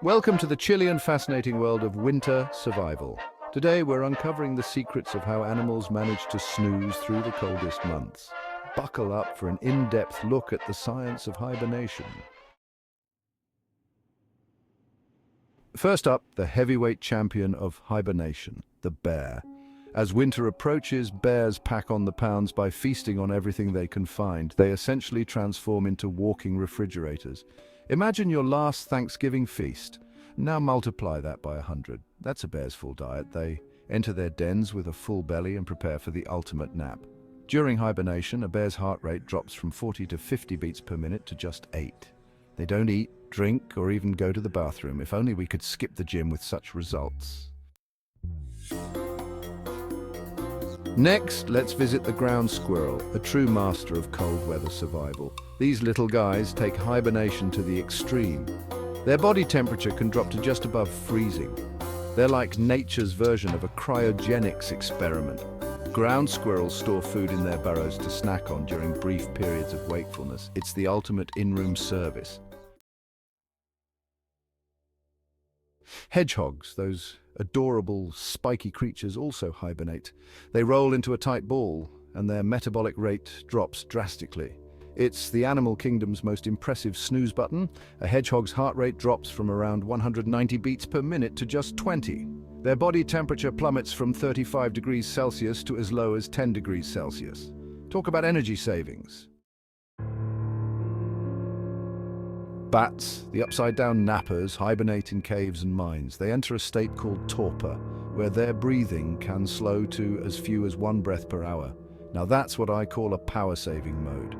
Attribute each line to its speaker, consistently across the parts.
Speaker 1: Welcome to the chilly and fascinating world of winter survival. Today we're uncovering the secrets of how animals manage to snooze through the coldest months. Buckle up for an in-depth look at the science of hibernation. First up, the heavyweight champion of hibernation, the bear. As winter approaches, bears pack on the pounds by feasting on everything they can find. They essentially transform into walking refrigerators. Imagine your last Thanksgiving feast. Now multiply that by 100. That's a bear's full diet. They enter their dens with a full belly and prepare for the ultimate nap. During hibernation, a bear's heart rate drops from 40 to 50 beats per minute to just 8. They don't eat, drink, or even go to the bathroom. If only we could skip the gym with such results. Next, let's visit the ground squirrel, a true master of cold weather survival. These little guys take hibernation to the extreme. Their body temperature can drop to just above freezing. They're like nature's version of a cryogenics experiment. Ground squirrels store food in their burrows to snack on during brief periods of wakefulness. It's the ultimate in-room service. Hedgehogs, those adorable, spiky creatures, also hibernate. They roll into a tight ball, and their metabolic rate drops drastically. It's the animal kingdom's most impressive snooze button. A hedgehog's heart rate drops from around 190 beats per minute to just 20. Their body temperature plummets from 35 degrees Celsius to as low as 10 degrees Celsius. Talk about energy savings. Bats, the upside-down nappers, hibernate in caves and mines. They enter a state called torpor, where their breathing can slow to as few as 1 breath per hour. Now that's what I call a power-saving mode.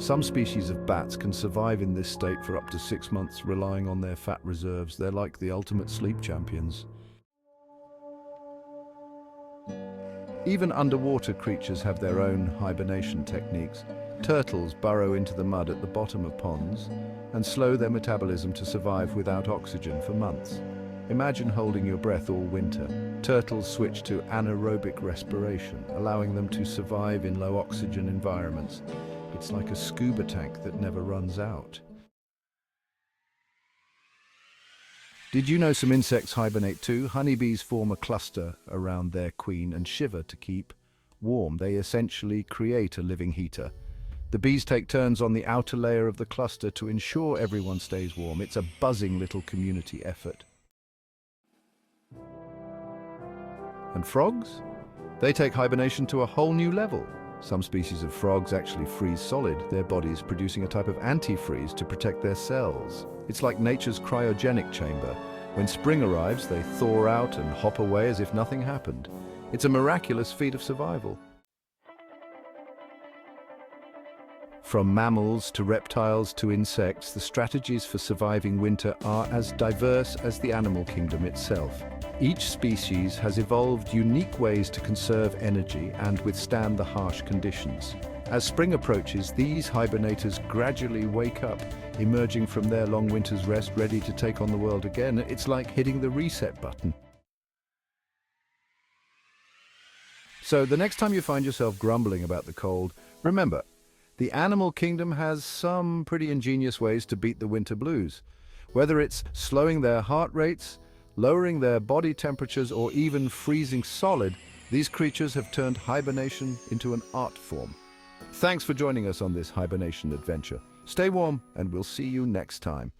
Speaker 1: Some species of bats can survive in this state for up to 6 months, relying on their fat reserves. They're like the ultimate sleep champions. Even underwater creatures have their own hibernation techniques. Turtles burrow into the mud at the bottom of ponds and slow their metabolism to survive without oxygen for months. Imagine holding your breath all winter. Turtles switch to anaerobic respiration, allowing them to survive in low oxygen environments. It's like a scuba tank that never runs out. Did you know some insects hibernate too? Honeybees form a cluster around their queen and shiver to keep warm. They essentially create a living heater. The bees take turns on the outer layer of the cluster to ensure everyone stays warm. It's a buzzing little community effort. And frogs? They take hibernation to a whole new level. Some species of frogs actually freeze solid, their bodies producing a type of antifreeze to protect their cells. It's like nature's cryogenic chamber. When spring arrives, they thaw out and hop away as if nothing happened. It's a miraculous feat of survival. From mammals to reptiles to insects, the strategies for surviving winter are as diverse as the animal kingdom itself. Each species has evolved unique ways to conserve energy and withstand the harsh conditions. As spring approaches, these hibernators gradually wake up, emerging from their long winter's rest, ready to take on the world again. It's like hitting the reset button. So the next time you find yourself grumbling about the cold, remember, the animal kingdom has some pretty ingenious ways to beat the winter blues. Whether it's slowing their heart rates, lowering their body temperatures, or even freezing solid, these creatures have turned hibernation into an art form. Thanks for joining us on this hibernation adventure. Stay warm, and we'll see you next time.